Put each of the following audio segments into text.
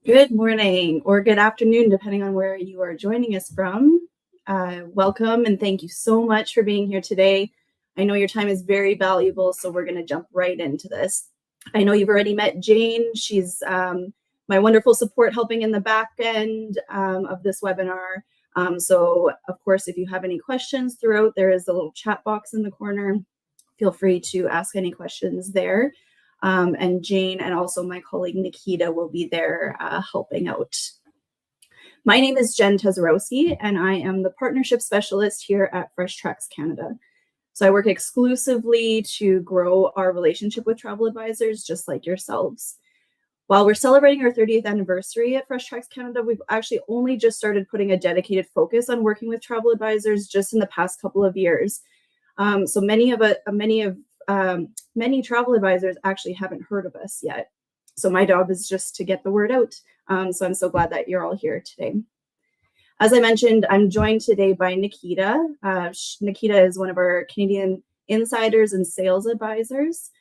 Good morning or good afternoon, depending on where you are joining us from. Welcome and thank you so much for being here today. I know your time is very valuable, so we're going to jump right into this. I know you've already met Jane. She's my wonderful support helping in the back end of this webinar. So, of course, if you have any questions throughout, there is a little chat box in the corner. Feel free to ask any questions there. And Jane and also my colleague Nikita will be there helping out. My name is Jen Tazarowski, and I am the partnership specialist here at Fresh Tracks Canada. So I work exclusively to grow our relationship with travel advisors, just like yourselves. While we're celebrating our 30th anniversary at Fresh Tracks Canada, we've actually only just started putting a dedicated focus on working with travel advisors just in the past couple of years. So many travel advisors actually haven't heard of us yet. So my job is just to get the word out. So I'm so glad that you're all here today. As I mentioned, I'm joined today by Nikita. Nikita is one of our Canadian insiders and sales advisors.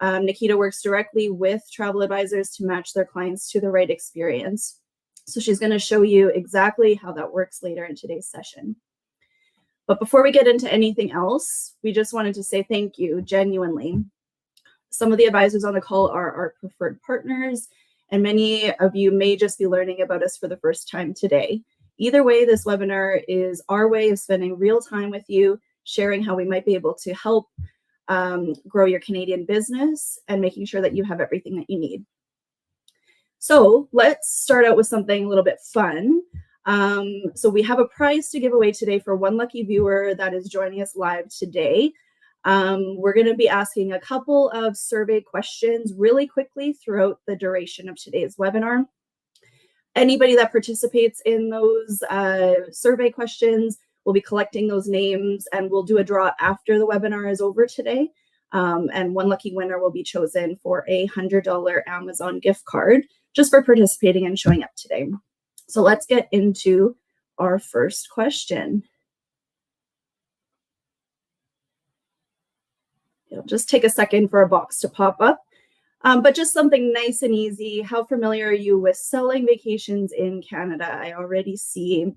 Nikita works directly with travel advisors to match their clients to the right experience. So she's going to show you exactly how that works later in today's session. But before we get into anything else, we just wanted to say thank you, genuinely. Some of the advisors on the call are our preferred partners, and many of you may just be learning about us for the first time today. Either way, this webinar is our way of spending real time with you, sharing how we might be able to help grow your Canadian business and making sure that you have everything that you need. So let's start out with something a little bit fun. So we have a prize to give away today for one lucky viewer that is joining us live today. We're going to be asking a couple of survey questions really quickly throughout the duration of today's webinar. Anybody that participates in those survey questions, we'll be collecting those names and we'll do a draw after the webinar is over today. And one lucky winner will be chosen for a $100 Amazon gift card just for participating and showing up today. So let's get into our first question. It'll just take a second for a box to pop up, but just something nice and easy. How familiar are you with selling vacations in Canada? I already see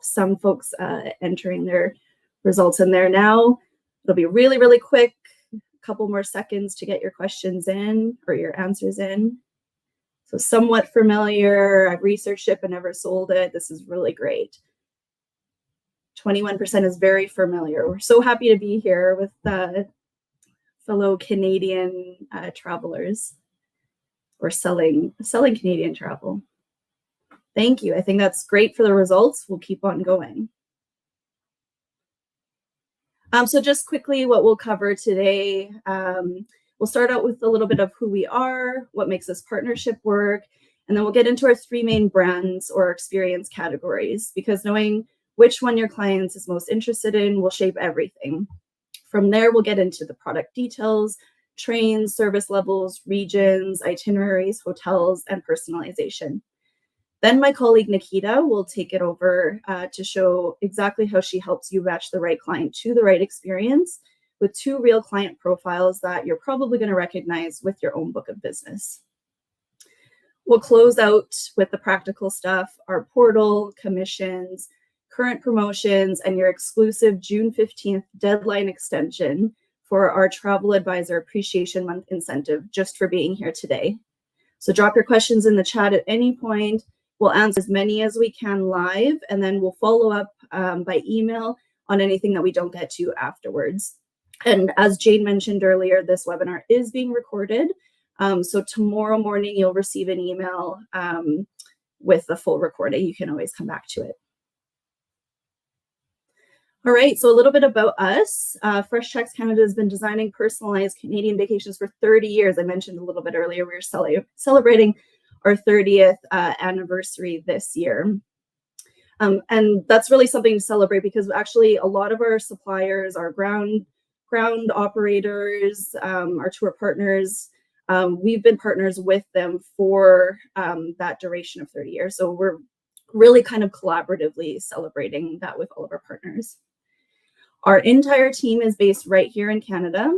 some folks entering their results in there now. It'll be really, really quick. A couple more seconds to get your questions in or your answers in. So somewhat familiar. I've researched it but never sold it. This is really great. 21% is very familiar. We're so happy to be here with fellow Canadian travelers or selling Canadian travel. Thank you. I think that's great for the results. We'll keep on going. So just quickly, what we'll cover today. We'll start out with a little bit of who we are, what makes this partnership work, and then we'll get into our three main brands or experience categories, because knowing which one your clients is most interested in will shape everything. From there, we'll get into the product details, trains, service levels, regions, itineraries, hotels, and personalization. Then my colleague Nikita will take it over to show exactly how she helps you match the right client to the right experience with two real client profiles that you're probably going to recognize with your own book of business. We'll close out with the practical stuff, our portal, commissions, current promotions, and your exclusive June 15th deadline extension for our Travel Advisor Appreciation Month incentive, just for being here today. So drop your questions in the chat at any point. We'll answer as many as we can live, and then we'll follow up by email on anything that we don't get to afterwards. And as Jane mentioned earlier, this webinar is being recorded. So tomorrow morning, you'll receive an email with the full recording. You can always come back to it. All right, so a little bit about us. Fresh Tracks Canada has been designing personalized Canadian vacations for 30 years. I mentioned a little bit earlier, we were celebrating our 30th anniversary this year. And that's really something to celebrate, because actually a lot of our suppliers, our ground operators, our tour partners, we've been partners with them for that duration of 30 years. So we're really kind of collaboratively celebrating that with all of our partners. Our entire team is based right here in Canada.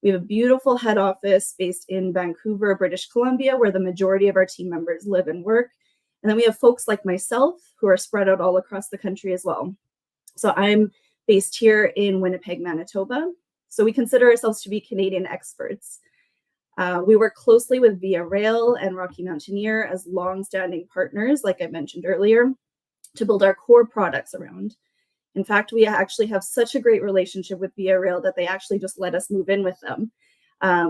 We have a beautiful head office based in Vancouver, British Columbia, where the majority of our team members live and work. And then we have folks like myself who are spread out all across the country as well. So I'm based here in Winnipeg, Manitoba. So we consider ourselves to be Canadian experts. We work closely with Via Rail and Rocky Mountaineer as long-standing partners, like I mentioned earlier, to build our core products around. In fact, we actually have such a great relationship with Via Rail that they actually just let us move in with them.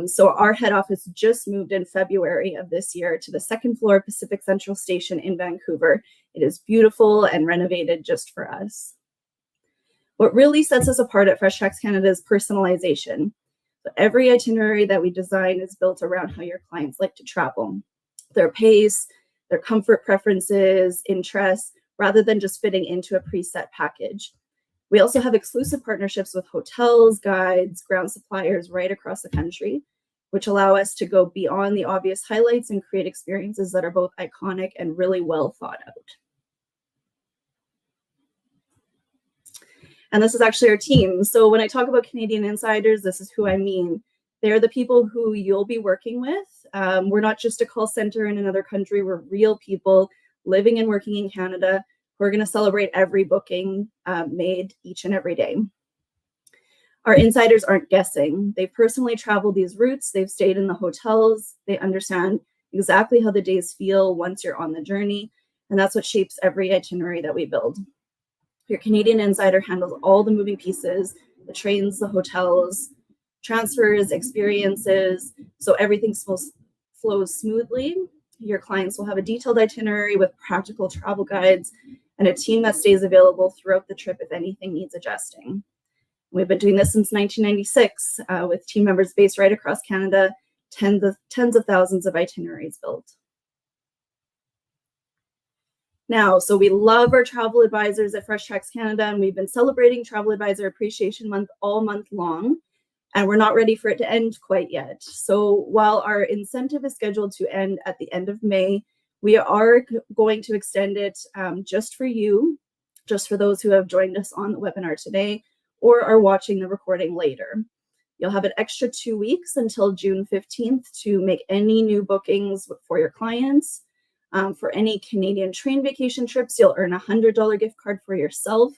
So our head office just moved in February of this year to the second floor of Pacific Central Station in Vancouver. It is beautiful and renovated just for us. What really sets us apart at Fresh Tracks Canada is personalization. So every itinerary that we design is built around how your clients like to travel, their pace, their comfort preferences, interests, rather than just fitting into a preset package. We also have exclusive partnerships with hotels, guides, ground suppliers right across the country, which allow us to go beyond the obvious highlights and create experiences that are both iconic and really well thought out. And this is actually our team. So when I talk about Canadian insiders, this is who I mean. They're the people who you'll be working with. We're not just a call center in another country. We're real people living and working in Canada. We're going to celebrate every booking made each and every day. Our insiders aren't guessing. They've personally traveled these routes. They've stayed in the hotels. They understand exactly how the days feel once you're on the journey. And that's what shapes every itinerary that we build. Your Canadian insider handles all the moving pieces, the trains, the hotels, transfers, experiences, so everything flows smoothly. Your clients will have a detailed itinerary with practical travel guides and a team that stays available throughout the trip if anything needs adjusting. We've been doing this since 1996 with team members based right across Canada, tens of thousands of itineraries built. Now, so we love our travel advisors at Fresh Tracks Canada, and we've been celebrating Travel Advisor Appreciation Month all month long, and we're not ready for it to end quite yet. So while our incentive is scheduled to end at the end of May, we are going to extend it just for you, just for those who have joined us on the webinar today or are watching the recording later. You'll have an extra 2 weeks until June 15th to make any new bookings for your clients. For any Canadian train vacation trips, you'll earn a $100 gift card for yourself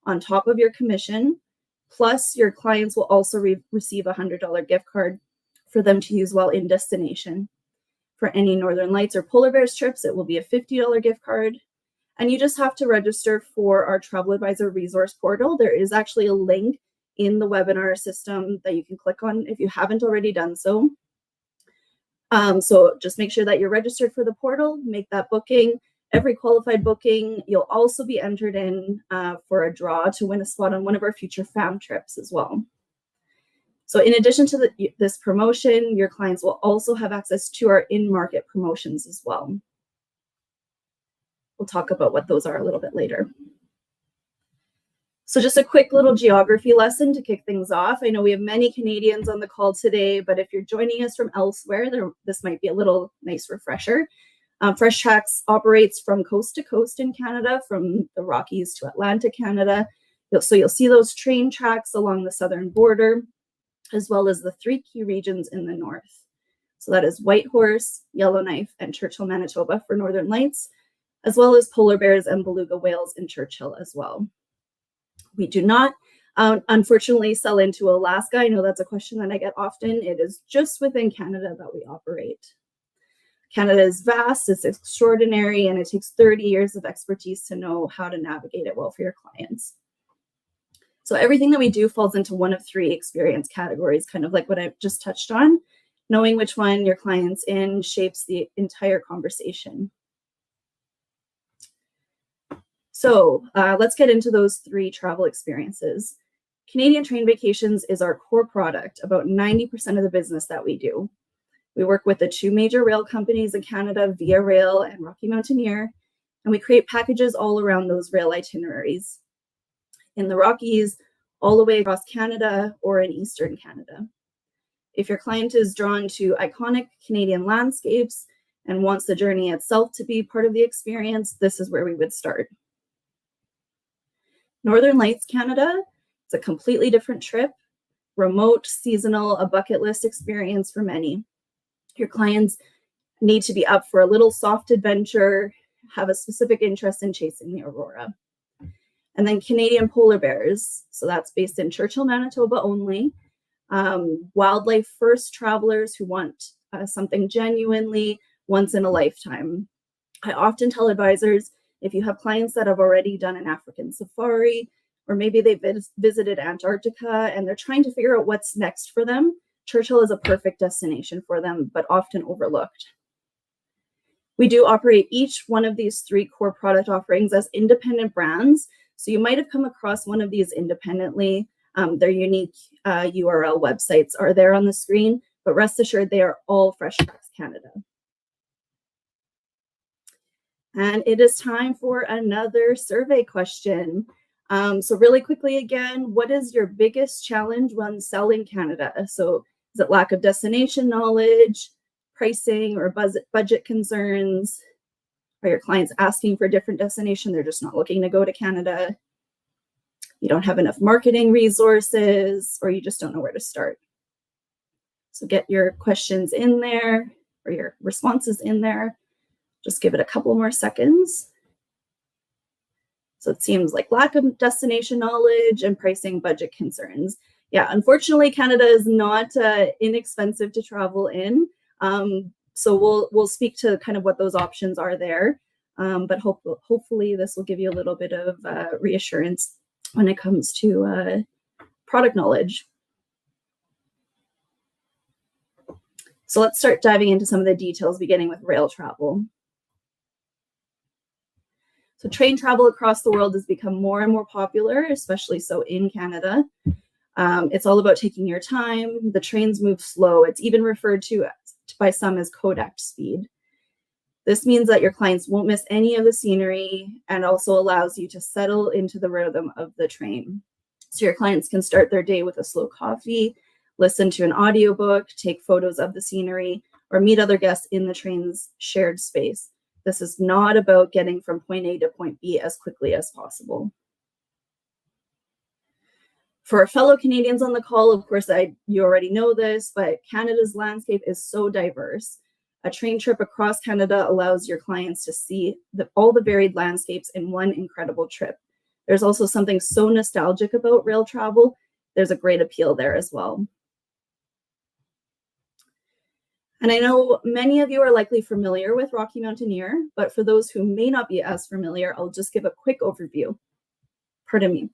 on top of your commission. Plus, your clients will also receive a $100 gift card for them to use while in destination. For any Northern Lights or Polar Bears trips, it will be a $50 gift card. And you just have to register for our Travel Advisor resource portal. There is actually a link in the webinar system that you can click on if you haven't already done so. So just make sure that you're registered for the portal, make that booking. Every qualified booking, you'll also be entered in for a draw to win a spot on one of our future fam trips as well. So in addition to this promotion, your clients will also have access to our in-market promotions as well. We'll talk about what those are a little bit later. So just a quick little geography lesson to kick things off. I know we have many Canadians on the call today, but if you're joining us from elsewhere, this might be a little nice refresher. Fresh Tracks operates from coast to coast in Canada, from the Rockies to Atlantic Canada. So you'll see those train tracks along the southern border, as well as the 3 key regions in the north. So that is Whitehorse, Yellowknife, and Churchill, Manitoba for Northern Lights, as well as Polar Bears and Beluga Whales in Churchill as well. We do not, unfortunately, sell into Alaska. I know that's a question that I get often. It is just within Canada that we operate. Canada is vast, it's extraordinary, and it takes 30 years of expertise to know how to navigate it well for your clients. So everything that we do falls into one of 3 experience categories, kind of like what I've just touched on. Knowing which one your client's in shapes the entire conversation. So let's get into those 3 travel experiences. Canadian Train Vacations is our core product, about 90% of the business that we do. We work with the 2 major rail companies in Canada, Via Rail and Rocky Mountaineer, and we create packages all around those rail itineraries in the Rockies, all the way across Canada or in Eastern Canada. If your client is drawn to iconic Canadian landscapes and wants the journey itself to be part of the experience, this is where we would start. Northern Lights Canada, it's a completely different trip, remote, seasonal, a bucket list experience for many. Your clients need to be up for a little soft adventure, have a specific interest in chasing the aurora. And then Canadian polar bears. So that's based in Churchill, Manitoba only. Wildlife first travelers who want something genuinely once in a lifetime. I often tell advisors, if you have clients that have already done an African safari, or maybe they've visited Antarctica and they're trying to figure out what's next for them, Churchill is a perfect destination for them, but often overlooked. We do operate each one of these 3 core product offerings as independent brands. So you might have come across one of these independently. Their unique URL websites are there on the screen, but rest assured they are all Fresh Tracks Canada. And it is time for another survey question. So really quickly again, what is your biggest challenge when selling Canada? So is it lack of destination knowledge, pricing, or budget concerns? Are your clients asking for a different destination? They're just not looking to go to Canada. You don't have enough marketing resources, or you just don't know where to start. So get your questions in there, or your responses in there. Just give it a couple more seconds. So it seems like lack of destination knowledge and pricing, budget concerns. Yeah, unfortunately, Canada is not inexpensive to travel in. So we'll speak to kind of what those options are there. But hopefully this will give you a little bit of reassurance when it comes to product knowledge. So let's start diving into some of the details, beginning with rail travel. So train travel across the world has become more and more popular, especially so in Canada. It's all about taking your time. The trains move slow. It's even referred to by some as Kodak speed. This means that your clients won't miss any of the scenery and also allows you to settle into the rhythm of the train. So your clients can start their day with a slow coffee, listen to an audiobook, take photos of the scenery, or meet other guests in the train's shared space. This is not about getting from point A to point B as quickly as possible. For our fellow Canadians on the call, of course, you already know this, but Canada's landscape is so diverse. A train trip across Canada allows your clients to see all the varied landscapes in one incredible trip. There's also something so nostalgic about rail travel. There's a great appeal there as well. And I know many of you are likely familiar with Rocky Mountaineer, but for those who may not be as familiar, I'll just give a quick overview. Pardon me.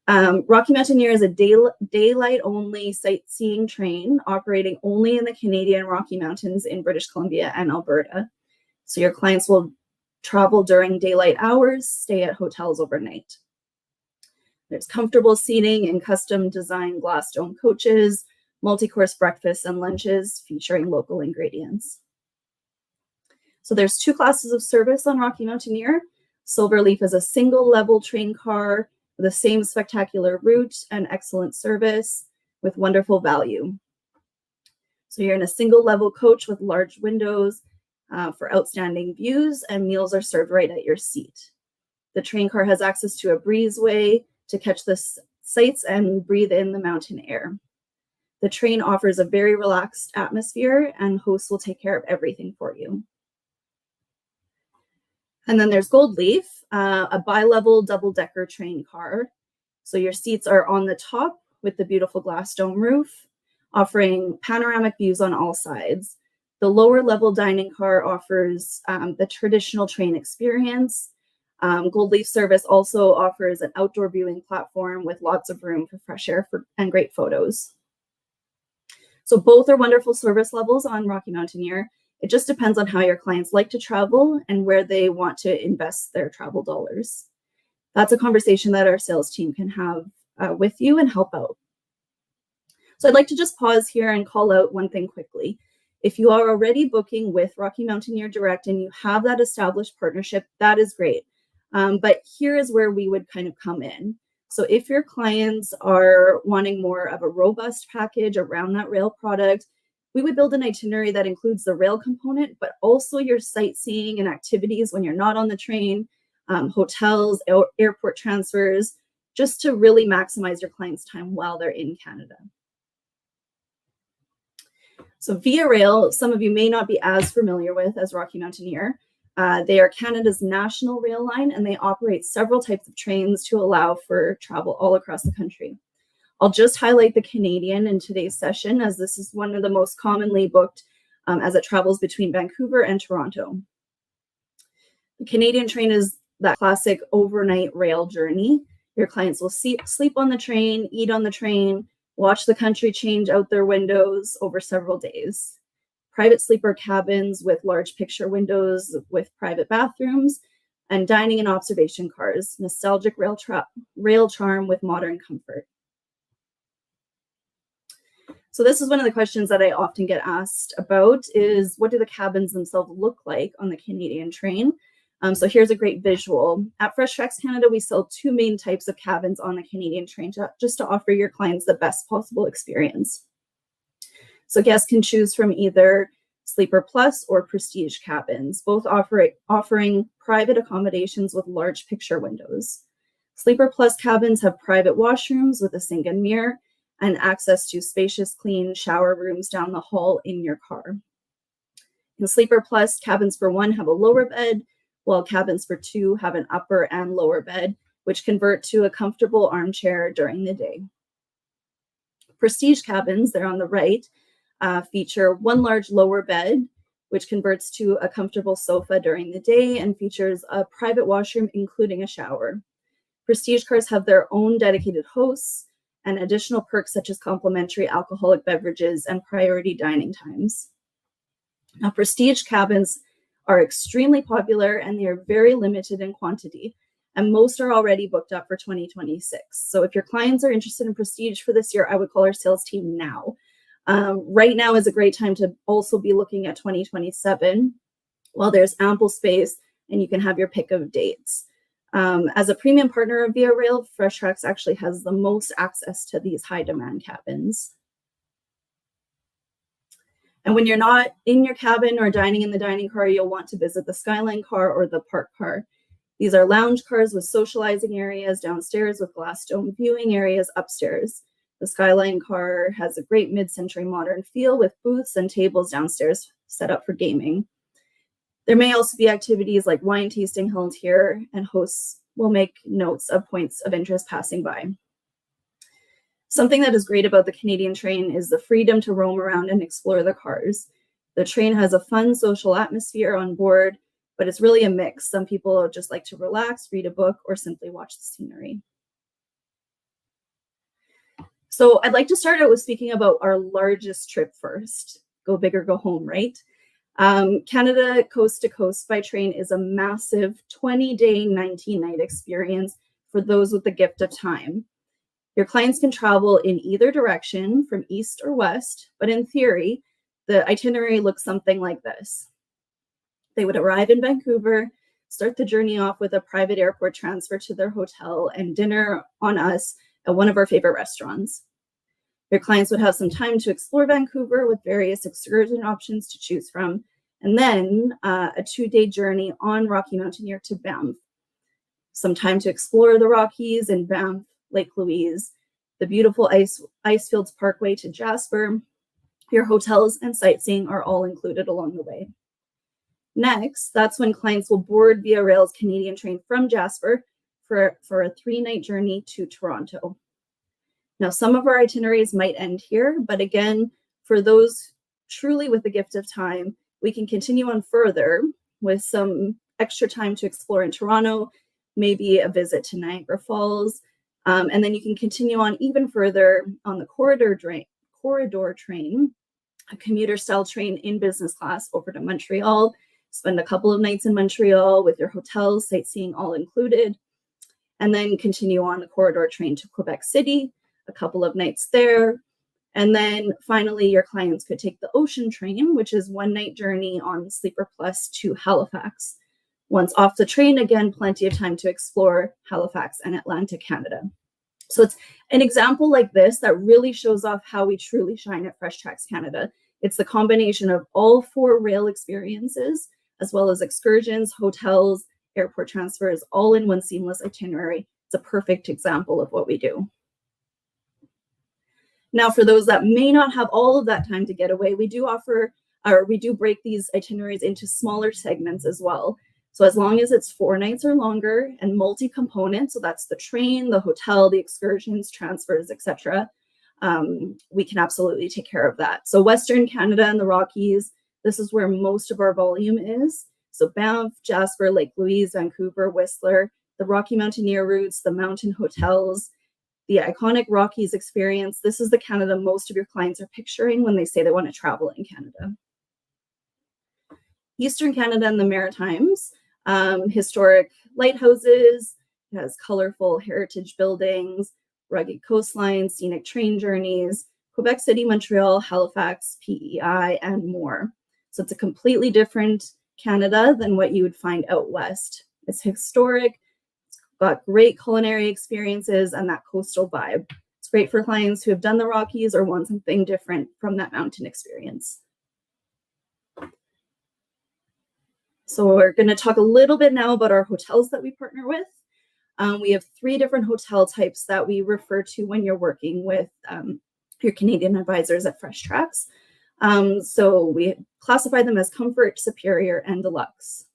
Rocky Mountaineer is a daylight-only sightseeing train operating only in the Canadian Rocky Mountains in British Columbia and Alberta. So your clients will travel during daylight hours, stay at hotels overnight. There's comfortable seating in custom-designed glass dome coaches, multi-course breakfasts and lunches featuring local ingredients. So there's 2 classes of service on Rocky Mountaineer. Silverleaf is a single-level train car with the same spectacular route and excellent service with wonderful value. So you're in a single-level coach with large windows for outstanding views, and meals are served right at your seat. The train car has access to a breezeway to catch the sights and breathe in the mountain air. The train offers a very relaxed atmosphere, and hosts will take care of everything for you. And then there's Goldleaf, a bi-level double-decker train car. So your seats are on the top with the beautiful glass dome roof, offering panoramic views on all sides. The lower-level dining car offers the traditional train experience. Goldleaf service also offers an outdoor viewing platform with lots of room for fresh air and great photos. So both are wonderful service levels on Rocky Mountaineer. It just depends on how your clients like to travel and where they want to invest their travel dollars. That's a conversation that our sales team can have with you and help out. So I'd like to just pause here and call out one thing quickly. If you are already booking with Rocky Mountaineer Direct and you have that established partnership, that is great. But here is where we would kind of come in. So if your clients are wanting more of a robust package around that rail product, we would build an itinerary that includes the rail component, but also your sightseeing and activities when you're not on the train, hotels, airport transfers, just to really maximize your clients' time while they're in Canada. So Via Rail, some of you may not be as familiar with as Rocky Mountaineer, They are Canada's national rail line, and they operate several types of trains to allow for travel all across the country. I'll just highlight the Canadian in today's session, as this is one of the most commonly booked as it travels between Vancouver and Toronto. The Canadian train is that classic overnight rail journey. Your clients will sleep on the train, eat on the train, watch the country change out their windows over several days. Private sleeper cabins with large picture windows with private bathrooms, and dining and observation cars, nostalgic rail charm with modern comfort. So this is one of the questions that I often get asked about is, what do the cabins themselves look like on the Canadian train? So here's a great visual. At Fresh Tracks Canada, we sell two main types of cabins on the Canadian train just to offer your clients the best possible experience. So guests can choose from either Sleeper Plus or Prestige cabins, both offering private accommodations with large picture windows. Sleeper Plus cabins have private washrooms with a sink and mirror and access to spacious, clean shower rooms down the hall in your car. In Sleeper Plus, cabins for one have a lower bed, while cabins for two have an upper and lower bed, which convert to a comfortable armchair during the day. Prestige cabins, they're on the right, feature one large lower bed, which converts to a comfortable sofa during the day and features a private washroom, including a shower. Prestige cars have their own dedicated hosts and additional perks such as complimentary alcoholic beverages and priority dining times. Now, Prestige cabins are extremely popular and they are very limited in quantity, and most are already booked up for 2026. So if your clients are interested in Prestige for this year, I would call our sales team now. Right now is a great time to also be looking at 2027 while there's ample space and you can have your pick of dates. As a premium partner of Via Rail, Fresh Tracks actually has the most access to these high demand cabins. And when you're not in your cabin or dining in the dining car, you'll want to visit the Skyline car or the Park car. These are lounge cars with socializing areas downstairs with glass dome viewing areas upstairs. The Skyline car has a great mid-century modern feel with booths and tables downstairs set up for gaming. There may also be activities like wine tasting held here, and hosts will make notes of points of interest passing by. Something that is great about the Canadian train is the freedom to roam around and explore the cars. The train has a fun social atmosphere on board, but it's really a mix. Some people just like to relax, read a book, or simply watch the scenery. So I'd like to start out with speaking about our largest trip first. Go big or go home, right? Canada Coast to Coast by train is a massive 20-day, 19-night experience for those with the gift of time. Your clients can travel in either direction from east or west, but in theory, the itinerary looks something like this. They would arrive in Vancouver, start the journey off with a private airport transfer to their hotel and dinner on us at one of our favorite restaurants. Your clients would have some time to explore Vancouver with various excursion options to choose from, and then a 2-day journey on Rocky Mountaineer to Banff. Some time to explore the Rockies in Banff, Lake Louise, the beautiful Icefields Parkway to Jasper. Your hotels and sightseeing are all included along the way. Next, that's when clients will board Via Rail's Canadian train from Jasper for a 3-night journey to Toronto. Now, some of our itineraries might end here, but again, for those truly with the gift of time, we can continue on further with some extra time to explore in Toronto, maybe a visit to Niagara Falls, and then you can continue on even further on the corridor train, a commuter-style train in business class over to Montreal, spend a couple of nights in Montreal with your hotels, sightseeing all included, and then continue on the corridor train to Quebec City, a couple of nights there. And then finally, your clients could take the ocean train, which is 1-night journey on Sleeper Plus to Halifax. Once off the train, again, plenty of time to explore Halifax and Atlantic Canada. So it's an example like this that really shows off how we truly shine at Fresh Tracks Canada. It's the combination of all 4 rail experiences, as well as excursions, hotels, airport transfers, all in one seamless itinerary. It's a perfect example of what we do. Now, for those that may not have all of that time to get away, we do offer or we do break these itineraries into smaller segments as well. So as long as it's 4 nights or longer and multi-component, so that's the train, the hotel, the excursions, transfers, etc., we can absolutely take care of that. So Western Canada and the Rockies, this is where most of our volume is. So Banff, Jasper, Lake Louise, Vancouver, Whistler, the Rocky Mountaineer routes, the mountain hotels, the iconic Rockies experience. This is the Canada most of your clients are picturing when they say they want to travel in Canada. Eastern Canada and the Maritimes, historic lighthouses, it has colorful heritage buildings, rugged coastlines, scenic train journeys, Quebec City, Montreal, Halifax, PEI, and more. So it's a completely different Canada than what you would find out west. It's historic, it's got great culinary experiences and that coastal vibe. It's great for clients who have done the Rockies or want something different from that mountain experience. So we're going to talk a little bit now about our hotels that we partner with. We have 3 different hotel types that we refer to when you're working with your Canadian advisors at Fresh Tracks. So we classify them as comfort, superior, and deluxe.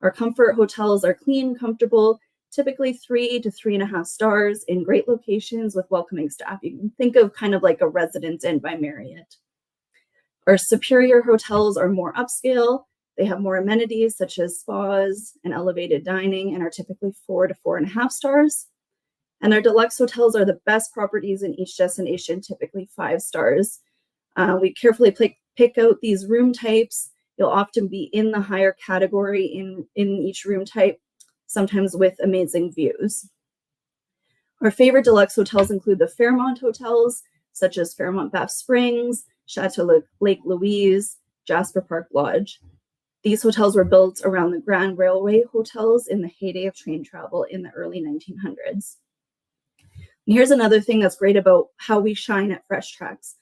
Our comfort hotels are clean, comfortable, typically 3 to 3.5 stars in great locations with welcoming staff. You can think of kind of like a Residence Inn by Marriott. Our superior hotels are more upscale. They have more amenities such as spas and elevated dining and are typically 4 to 4.5 stars. And our deluxe hotels are the best properties in each destination, typically 5 stars. We carefully pick out these room types. You'll often be in the higher category in each room type, sometimes with amazing views. Our favorite deluxe hotels include the Fairmont hotels, such as Fairmont Banff Springs, Chateau Lake Louise, Jasper Park Lodge. These hotels were built around the Grand Railway hotels in the heyday of train travel in the early 1900s. And here's another thing that's great about how we shine at Fresh Tracks.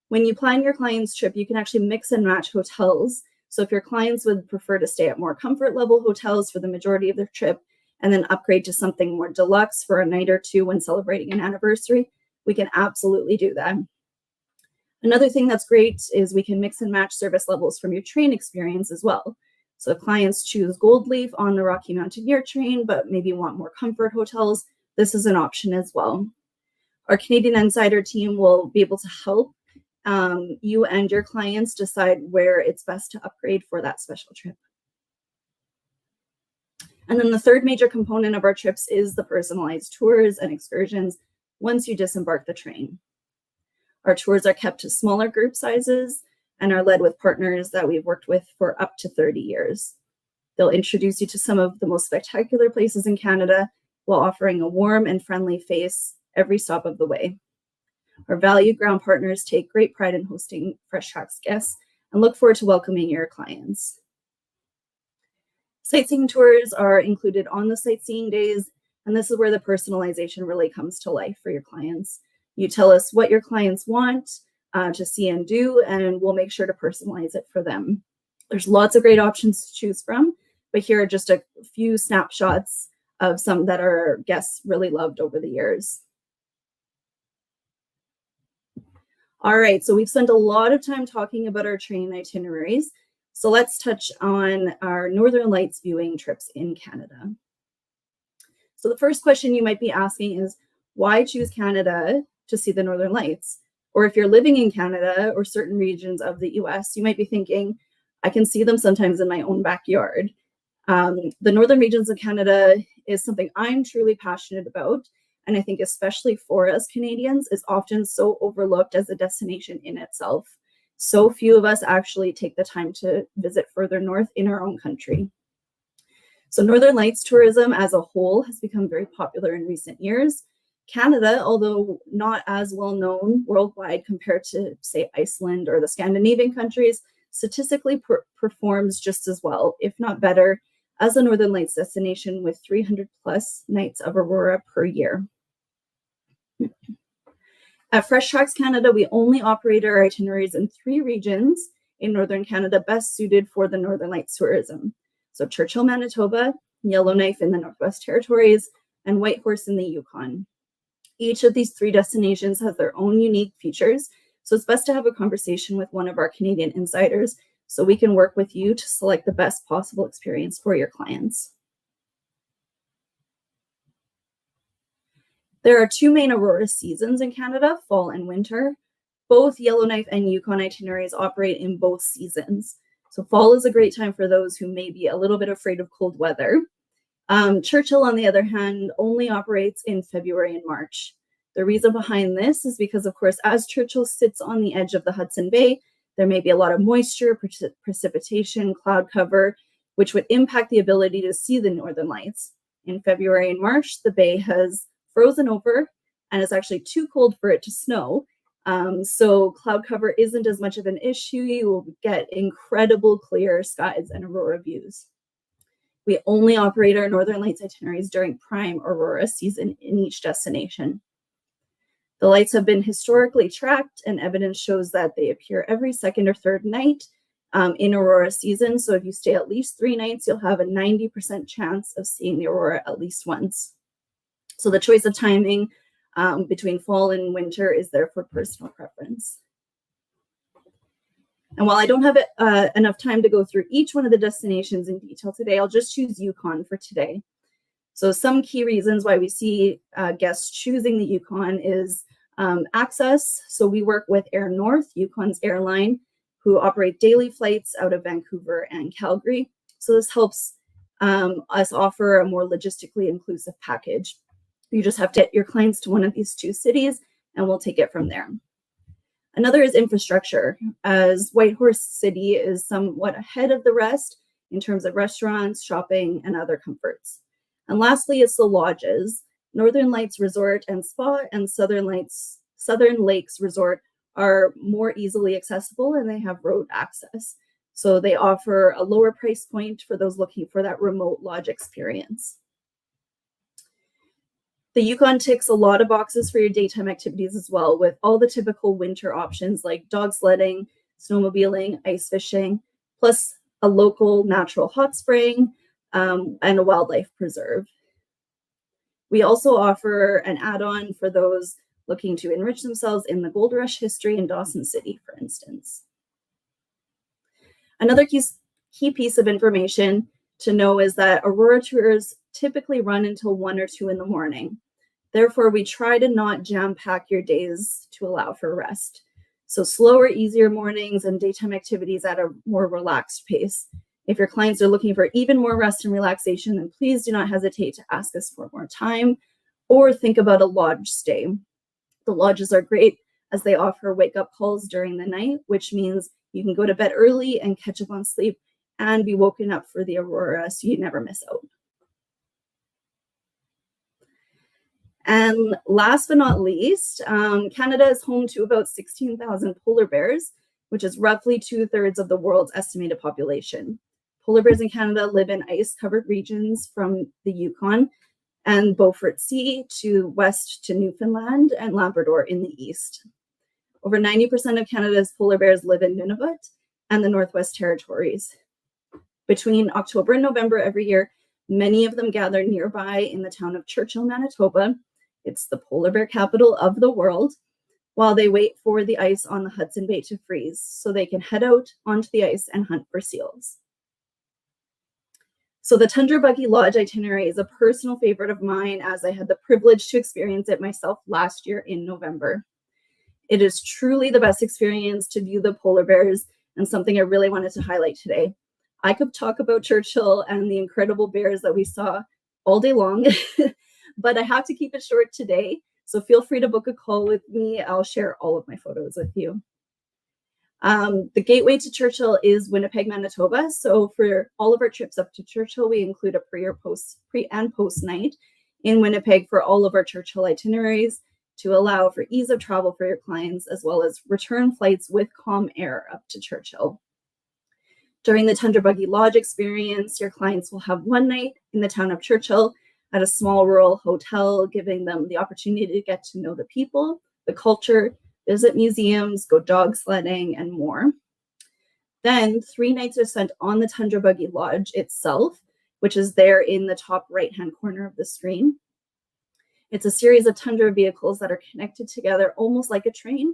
When you plan your client's trip, you can actually mix and match hotels. So if your clients would prefer to stay at more comfort level hotels for the majority of their trip and then upgrade to something more deluxe for a night or 2 when celebrating an anniversary, we can absolutely do that. Another thing that's great is we can mix and match service levels from your train experience as well. So if clients choose Gold Leaf on the Rocky Mountaineer train, but maybe want more comfort hotels, this is an option as well. Our Canadian Insider team will be able to help you and your clients decide where it's best to upgrade for that special trip. And then the third major component of our trips is the personalized tours and excursions once you disembark the train. Our tours are kept to smaller group sizes and are led with partners that we've worked with for up to 30 years. They'll introduce you to some of the most spectacular places in Canada while offering a warm and friendly face every stop of the way. Our valued ground partners take great pride in hosting Fresh Tracks guests and look forward to welcoming your clients. Sightseeing tours are included on the sightseeing days, and this is where the personalization really comes to life for your clients. You tell us what your clients want to see and do, and we'll make sure to personalize it for them. There's lots of great options to choose from, but here are just a few snapshots of some that our guests really loved over the years. All right, so we've spent a lot of time talking about our train itineraries. So let's touch on our Northern Lights viewing trips in Canada. So the first question you might be asking is, why choose Canada to see the Northern Lights? Or if you're living in Canada or certain regions of the US, you might be thinking, I can see them sometimes in my own backyard. The northern regions of Canada is something I'm truly passionate about. And I think especially for us Canadians, is often so overlooked as a destination in itself. So few of us actually take the time to visit further north in our own country. So Northern Lights tourism as a whole has become very popular in recent years. Canada, although not as well known worldwide compared to, say, Iceland or the Scandinavian countries, statistically performs just as well, if not better, as a Northern Lights destination with 300 plus nights of aurora per year. At Fresh Tracks Canada, we only operate our itineraries in 3 regions in Northern Canada best suited for the Northern Lights tourism. So Churchill, Manitoba, Yellowknife in the Northwest Territories, and Whitehorse in the Yukon. Each of these 3 destinations has their own unique features, so it's best to have a conversation with one of our Canadian insiders so we can work with you to select the best possible experience for your clients. There are two main Aurora seasons in Canada, fall and winter. Both Yellowknife and Yukon itineraries operate in both seasons. So fall is a great time for those who may be a little bit afraid of cold weather. Churchill, on the other hand, only operates in February and March. The reason behind this is because, of course, as Churchill sits on the edge of the Hudson Bay, there may be a lot of moisture, precipitation, cloud cover, which would impact the ability to see the northern lights. In February and March, the bay has frozen over and it's actually too cold for it to snow. So cloud cover isn't as much of an issue. You will get incredible clear skies and aurora views. We only operate our Northern Lights itineraries during prime aurora season in each destination. The lights have been historically tracked, and evidence shows that they appear every second or third night in aurora season. So if you stay at least 3 nights, you'll have a 90% chance of seeing the aurora at least once. So the choice of timing between fall and winter is therefore personal preference. And while I don't have enough time to go through each one of the destinations in detail today, I'll just choose Yukon for today. So some key reasons why we see guests choosing the Yukon is access. So we work with Air North, Yukon's airline, who operate daily flights out of Vancouver and Calgary. So this helps us offer a more logistically inclusive package. You just have to get your clients to one of these 2 cities, and we'll take it from there. Another is infrastructure, as Whitehorse City is somewhat ahead of the rest in terms of restaurants, shopping, and other comforts. And lastly, it's the lodges. Northern Lights Resort and Spa and Southern Lakes Resort are more easily accessible, and they have road access. So they offer a lower price point for those looking for that remote lodge experience. The Yukon ticks a lot of boxes for your daytime activities as well, with all the typical winter options like dog sledding, snowmobiling, ice fishing, plus a local natural hot spring and a wildlife preserve. We also offer an add-on for those looking to enrich themselves in the Gold Rush history in Dawson City, for instance. Another key piece of information to know is that Aurora tours typically run until 1 or 2 in the morning. Therefore, we try to not jam-pack your days to allow for rest. So slower, easier mornings and daytime activities at a more relaxed pace. If your clients are looking for even more rest and relaxation, then please do not hesitate to ask us for more time or think about a lodge stay. The lodges are great as they offer wake-up calls during the night, which means you can go to bed early and catch up on sleep and be woken up for the aurora so you never miss out. And last but not least, Canada is home to about 16,000 polar bears, which is roughly 2/3 of the world's estimated population. Polar bears in Canada live in ice-covered regions from the Yukon and Beaufort Sea to west to Newfoundland and Labrador in the east. Over 90% of Canada's polar bears live in Nunavut and the Northwest Territories. Between October and November every year, many of them gather nearby in the town of Churchill, Manitoba. It's the polar bear capital of the world, while they wait for the ice on the Hudson Bay to freeze so they can head out onto the ice and hunt for seals. So the Tundra Buggy Lodge itinerary is a personal favorite of mine, as I had the privilege to experience it myself last year in November. It is truly the best experience to view the polar bears, and something I really wanted to highlight today. I could talk about Churchill and the incredible bears that we saw all day long, but I have to keep it short today. So feel free to book a call with me. I'll share all of my photos with you. The gateway to Churchill is Winnipeg, Manitoba. So for all of our trips up to Churchill, we include a pre and post night in Winnipeg for all of our Churchill itineraries to allow for ease of travel for your clients, as well as return flights with Calm Air up to Churchill. During the Tundra Buggy Lodge experience, your clients will have 1 night in the town of Churchill at a small rural hotel, giving them the opportunity to get to know the people, the culture, visit museums, go dog sledding, and more. Then 3 nights are spent on the Tundra Buggy Lodge itself, which is there in the top right-hand corner of the screen. It's a series of Tundra vehicles that are connected together almost like a train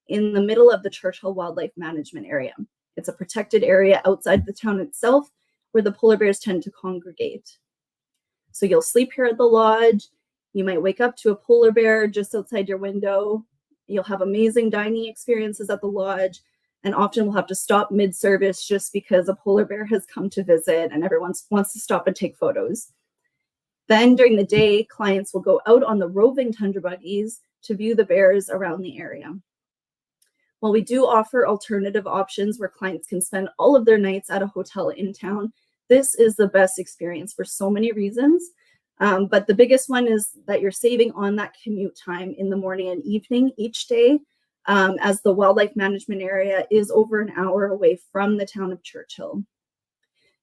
in the middle of the Churchill Wildlife Management Area. It's a protected area outside the town itself where the polar bears tend to congregate. So you'll sleep here at the lodge. You might wake up to a polar bear just outside your window. You'll have amazing dining experiences at the lodge, and often we'll have to stop mid-service just because a polar bear has come to visit and everyone wants to stop and take photos. Then during the day, clients will go out on the roving tundra buggies to view the bears around the area. While we do offer alternative options where clients can spend all of their nights at a hotel in town, this is the best experience for so many reasons. But the biggest one is that you're saving on that commute time in the morning and evening each day, as the wildlife management area is over an hour away from the town of Churchill.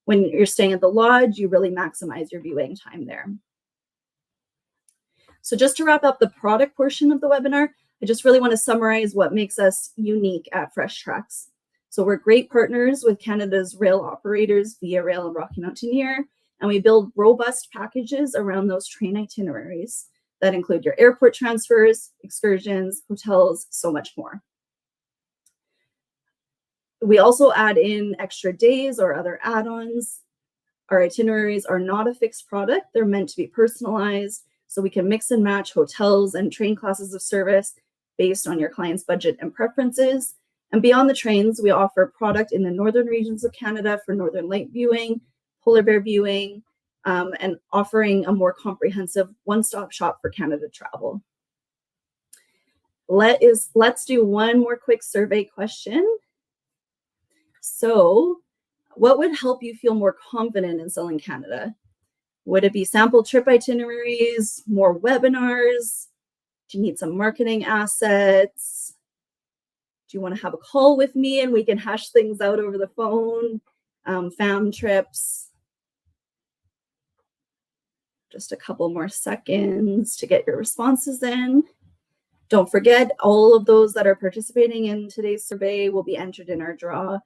When you're staying at the lodge, you really maximize your viewing time there. So just to wrap up the product portion of the webinar, I just really want to summarize what makes us unique at Fresh Tracks. So we're great partners with Canada's rail operators, Via Rail and Rocky Mountaineer, and we build robust packages around those train itineraries that include your airport transfers, excursions, hotels, so much more. We also add in extra days or other add-ons. Our itineraries are not a fixed product. They're meant to be personalized, so we can mix and match hotels and train classes of service based on your client's budget and preferences. And beyond the trains, we offer product in the northern regions of Canada for Northern Light viewing, polar bear viewing, and offering a more comprehensive one-stop shop for Canada travel. Let's do one more quick survey question. So, what would help you feel more confident in selling Canada? Would it be sample trip itineraries, more webinars? Do you need some marketing assets? Do you want to have a call with me and we can hash things out over the phone? Fam trips. Just a couple more seconds to get your responses in. Don't forget, all of those that are participating in today's survey will be entered in our draw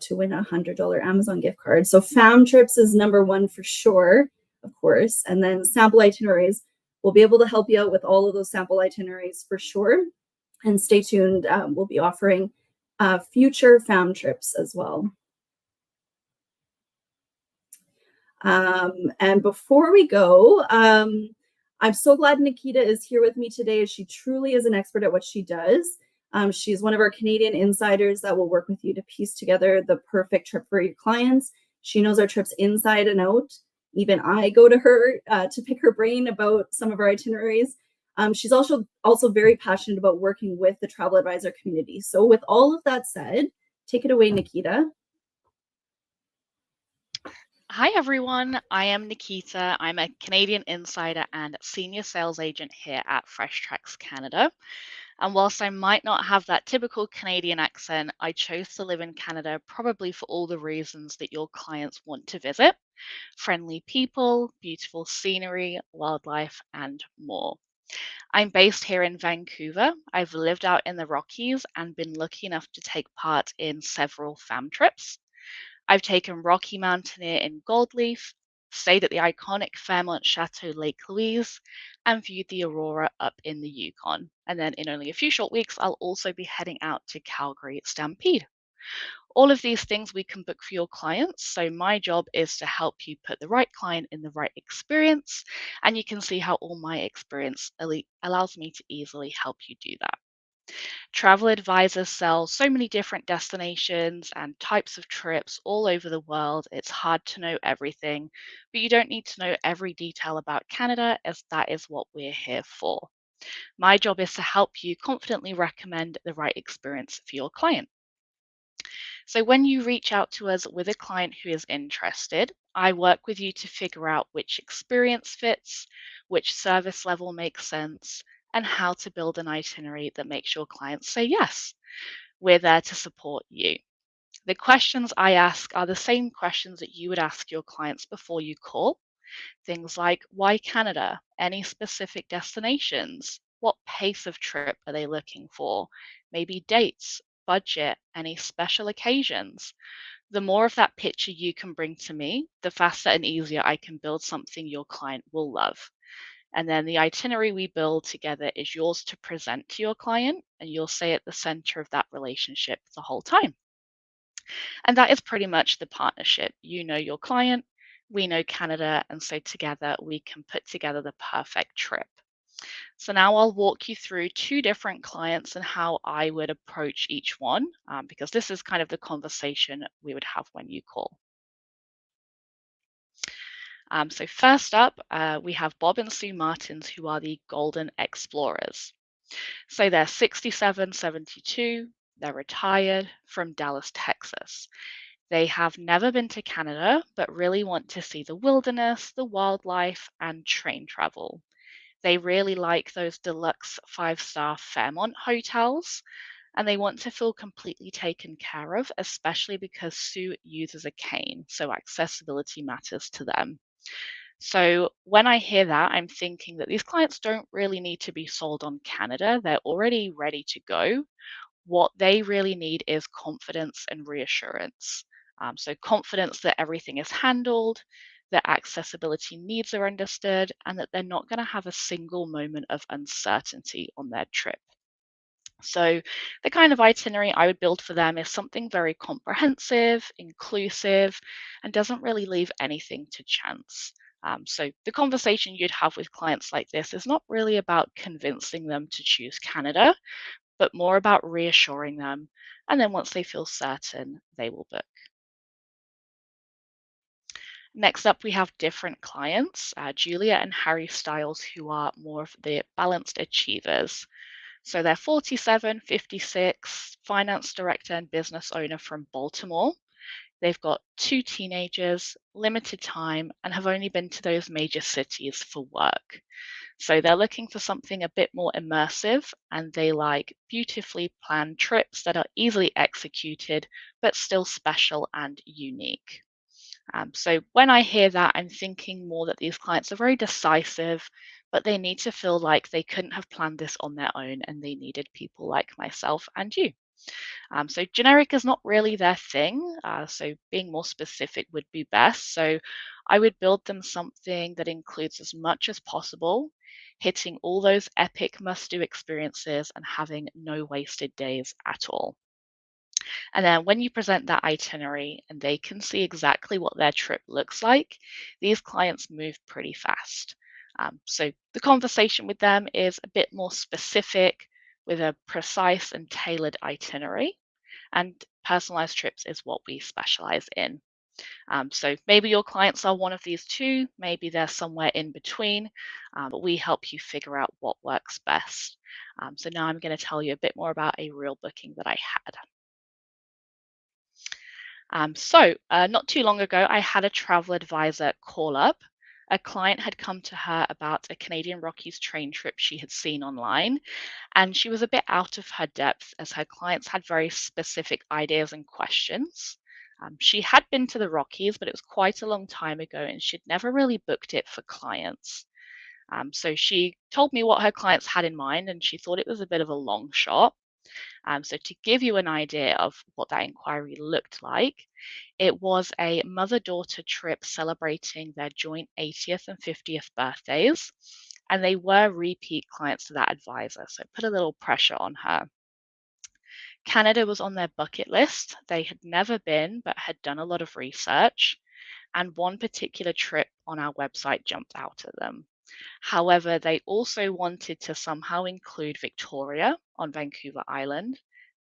to win a $100 Amazon gift card. So fam trips is number one for sure, of course. And then sample itineraries, we'll be able to help you out with all of those sample itineraries for sure. And stay tuned, we'll be offering future fam trips as well. And before we go, I'm so glad Nikita is here with me today. She truly is an expert at what she does. She's one of our Canadian insiders that will work with you to piece together the perfect trip for your clients. She knows our trips inside and out. Even I go to her to pick her brain about some of our itineraries. She's also very passionate about working with the travel advisor community. So with all of that said, take it away, Nikita. Hi everyone, I am Nikita. I'm a Canadian insider and senior sales agent here at Fresh Tracks Canada. And whilst I might not have that typical Canadian accent, I chose to live in Canada probably for all the reasons that your clients want to visit: friendly people, beautiful scenery, wildlife, and more. I'm based here in Vancouver. I've lived out in the Rockies and been lucky enough to take part in several fam trips. I've taken Rocky Mountaineer in Goldleaf, stayed at the iconic Fairmont Chateau Lake Louise, and viewed the aurora up in the Yukon. And then in only a few short weeks, I'll also be heading out to Calgary Stampede. All of these things we can book for your clients. So my job is to help you put the right client in the right experience. And you can see how all my experience allows me to easily help you do that. Travel advisors sell so many different destinations and types of trips all over the world. It's hard to know everything, but you don't need to know every detail about Canada, as that is what we're here for. My job is to help you confidently recommend the right experience for your client. So when you reach out to us with a client who is interested, I work with you to figure out which experience fits, which service level makes sense, and how to build an itinerary that makes your clients say yes. We're there to support you. The questions I ask are the same questions that you would ask your clients before you call. Things like, why Canada? Any specific destinations? What pace of trip are they looking for? Maybe dates, budget, any special occasions. The more of that picture you can bring to me, the faster and easier I can build something your client will love. And then the itinerary we build together is yours to present to your client, and you'll stay at the center of that relationship the whole time. And that is pretty much the partnership. You know your client, we know Canada, and so together we can put together the perfect trip. So now I'll walk you through two different clients and how I would approach each one, because this is kind of the conversation we would have when you call. So first up, we have Bob and Sue Martins, who are the Golden Explorers. So they're 67, 72, they're retired from Dallas, Texas. They have never been to Canada, but really want to see the wilderness, the wildlife, and train travel. They really like those deluxe 5-star Fairmont hotels, and they want to feel completely taken care of, especially because Sue uses a cane, so accessibility matters to them. So when I hear that, I'm thinking that these clients don't really need to be sold on Canada. They're already ready to go. What they really need is confidence and reassurance. So, confidence that everything is handled, that accessibility needs are understood, and that they're not going to have a single moment of uncertainty on their trip. So, the kind of itinerary I would build for them is something very comprehensive, inclusive, and doesn't really leave anything to chance. So, the conversation you'd have with clients like this is not really about convincing them to choose Canada, but more about reassuring them. And then once they feel certain, they will book. Next up, we have different clients, Julia and Harry Styles, who are more of the balanced achievers. So they're 47, 56, finance director and business owner from Baltimore. They've got two teenagers, limited time, and have only been to those major cities for work. So they're looking for something a bit more immersive, and they like beautifully planned trips that are easily executed but still special and unique. So when I hear that, I'm thinking more that these clients are very decisive, but they need to feel like they couldn't have planned this on their own and they needed people like myself and you. So generic is not really their thing. So being more specific would be best. So I would build them something that includes as much as possible, hitting all those epic must do experiences and having no wasted days at all. And then when you present that itinerary and they can see exactly what their trip looks like, these clients move pretty fast. So the conversation with them is a bit more specific with a precise and tailored itinerary, and personalized trips is what we specialize in. So maybe your clients are one of these two, maybe they're somewhere in between, but we help you figure out what works best. So now I'm going to tell you a bit more about a real booking that I had. Not too long ago, I had a travel advisor call up. A client had come to her about a Canadian Rockies train trip she had seen online, and she was a bit out of her depth as her clients had very specific ideas and questions. She had been to the Rockies, but it was quite a long time ago, and she'd never really booked it for clients. So she told me what her clients had in mind, and she thought it was a bit of a long shot. So, to give you an idea of what that inquiry looked like, it was a mother daughter trip celebrating their joint 80th and 50th birthdays. And they were repeat clients to that advisor. So, it put a little pressure on her. Canada was on their bucket list. They had never been, but had done a lot of research. And one particular trip on our website jumped out at them. However, they also wanted to somehow include Victoria on Vancouver Island,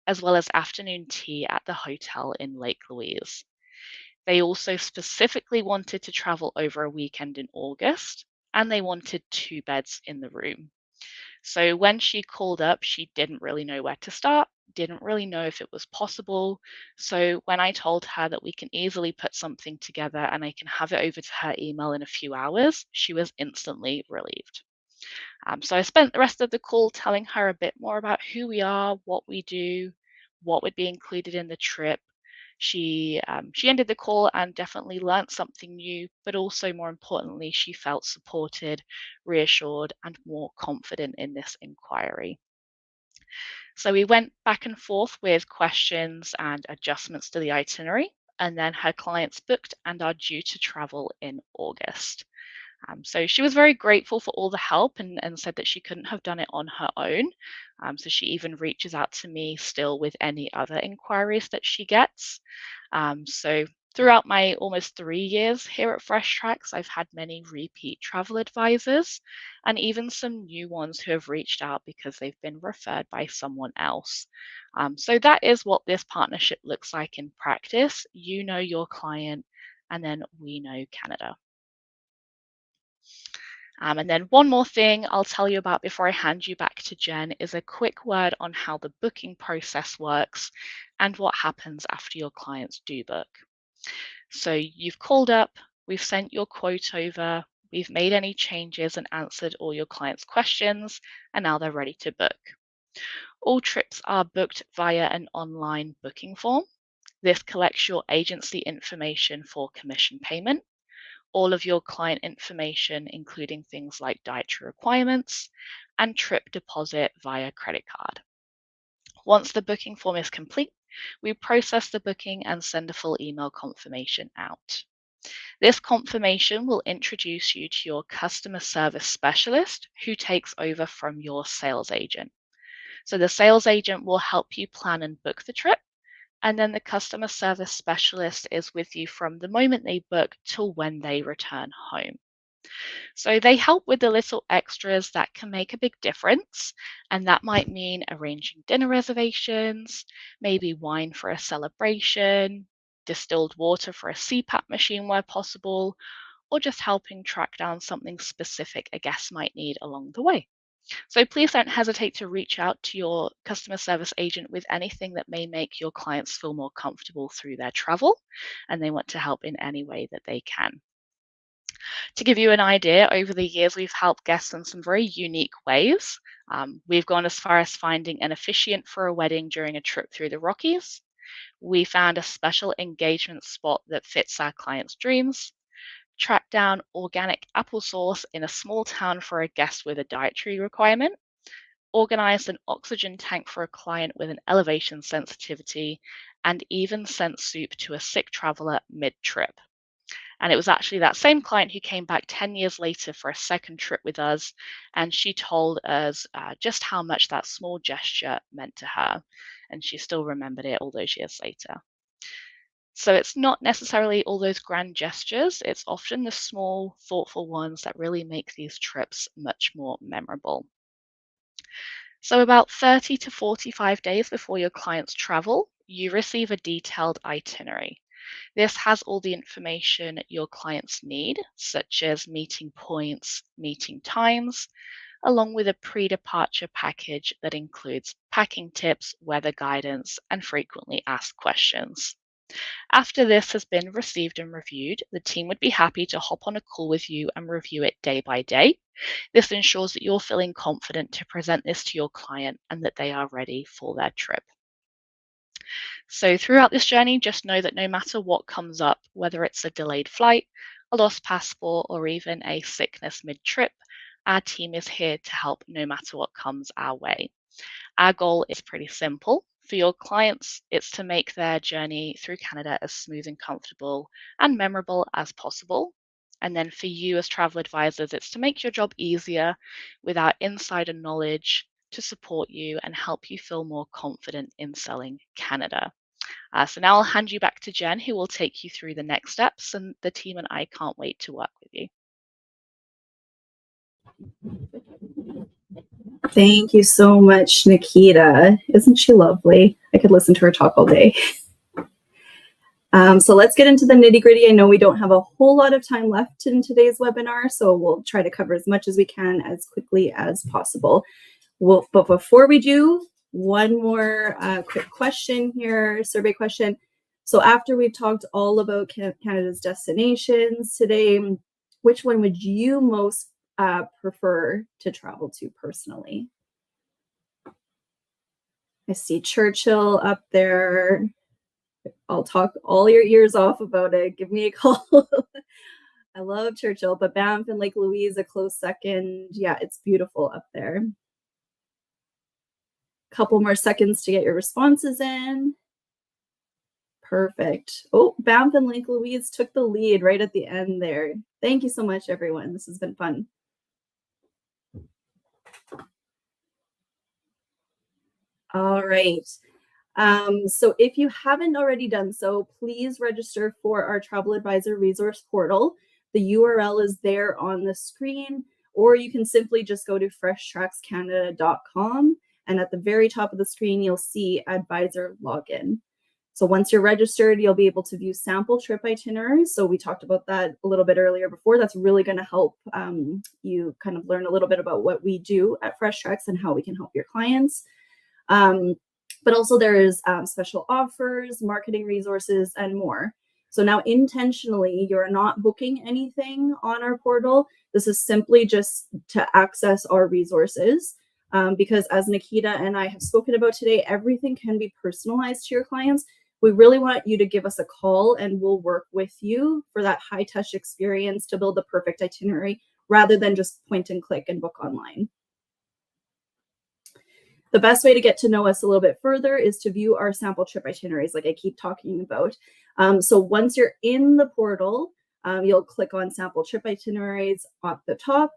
as well as afternoon tea at the hotel in Lake Louise. They also specifically wanted to travel over a weekend in August, and they wanted two beds in the room. So when she called up, she didn't really know where to start, didn't really know if it was possible. So when I told her that we can easily put something together and I can have it over to her email in a few hours, she was instantly relieved. So I spent the rest of the call telling her a bit more about who we are, what we do, what would be included in the trip. She ended the call and definitely learnt something new, but also more importantly, she felt supported, reassured, and more confident in this inquiry. So we went back and forth with questions and adjustments to the itinerary, and then her clients booked and are due to travel in August. So she was very grateful for all the help and said that she couldn't have done it on her own. So she even reaches out to me still with any other inquiries that she gets. So throughout my almost 3 years here at Fresh Tracks, I've had many repeat travel advisors and even some new ones who have reached out because they've been referred by someone else. So that is what this partnership looks like in practice. You know your client, and then we know Canada. And then one more thing I'll tell you about before I hand you back to Jen is a quick word on how the booking process works and what happens after your clients do book. So you've called up, we've sent your quote over, we've made any changes and answered all your clients' questions, and now they're ready to book. All trips are booked via an online booking form. This collects your agency information for commission payment, all of your client information, including things like dietary requirements and trip deposit via credit card. Once the booking form is complete, we process the booking and send a full email confirmation out. This confirmation will introduce you to your customer service specialist who takes over from your sales agent. So the sales agent will help you plan and book the trip, and then the customer service specialist is with you from the moment they book till when they return home. So they help with the little extras that can make a big difference. And that might mean arranging dinner reservations, maybe wine for a celebration, distilled water for a CPAP machine where possible, or just helping track down something specific a guest might need along the way. So please don't hesitate to reach out to your customer service agent with anything that may make your clients feel more comfortable through their travel, and they want to help in any way that they can. To give you an idea, over the years, we've helped guests in some very unique ways. We've gone as far as finding an officiant for a wedding during a trip through the Rockies. We found a special engagement spot that fits our clients' dreams, tracked down organic applesauce in a small town for a guest with a dietary requirement, organized an oxygen tank for a client with an elevation sensitivity, and even sent soup to a sick traveler mid trip. And it was actually that same client who came back 10 years later for a second trip with us. And she told us just how much that small gesture meant to her. And she still remembered it all those years later. So it's not necessarily all those grand gestures, it's often the small, thoughtful ones that really make these trips much more memorable. So, about 30 to 45 days before your clients travel, you receive a detailed itinerary. This has all the information your clients need, such as meeting points, meeting times, along with a pre departure package that includes packing tips, weather guidance, and frequently asked questions. After this has been received and reviewed, the team would be happy to hop on a call with you and review it day by day. This ensures that you're feeling confident to present this to your client and that they are ready for their trip. So, throughout this journey, just know that no matter what comes up, whether it's a delayed flight, a lost passport, or even a sickness mid trip, our team is here to help no matter what comes our way. Our goal is pretty simple. For your clients, it's to make their journey through Canada as smooth and comfortable and memorable as possible. And then for you as travel advisors, it's to make your job easier with our insider knowledge to support you and help you feel more confident in selling Canada. So now I'll hand you back to Jen, who will take you through the next steps, and the team and I can't wait to work with you. Thank you so much, Nikita. Isn't she lovely? I could listen to her talk all day. So let's get into the nitty gritty. I know we don't have a whole lot of time left in today's webinar, so we'll try to cover as much as we can as quickly as possible. But before we do, one more quick question here, survey question. So after we've talked all about Canada's destinations today, which one would you most prefer to travel to personally? I see Churchill up there. I'll talk all your ears off about it. Give me a call. I love Churchill, but Banff and Lake Louise a close second. Yeah, it's beautiful up there. Couple more seconds to get your responses in. Perfect. Oh, Banff and Lake Louise took the lead right at the end there. Thank you so much, everyone. This has been fun. All right. So if you haven't already done so, please register for our Travel Advisor Resource Portal. The URL is there on the screen, or you can simply just go to freshtrackscanada.com, and at the very top of the screen, you'll see Advisor Login. So once you're registered, you'll be able to view sample trip itineraries. So we talked about that a little bit earlier before. That's really going to help you kind of learn a little bit about what we do at Fresh Tracks and how we can help your clients. But also there is special offers, marketing resources, and more. So now intentionally, you're not booking anything on our portal. This is simply just to access our resources. Because as Nikita and I have spoken about today, everything can be personalized to your clients. We really want you to give us a call and we'll work with you for that high touch experience to build the perfect itinerary rather than just point and click and book online. The best way to get to know us a little bit further is to view our sample trip itineraries, like I keep talking about. So once you're in the portal, you'll click on sample trip itineraries at the top.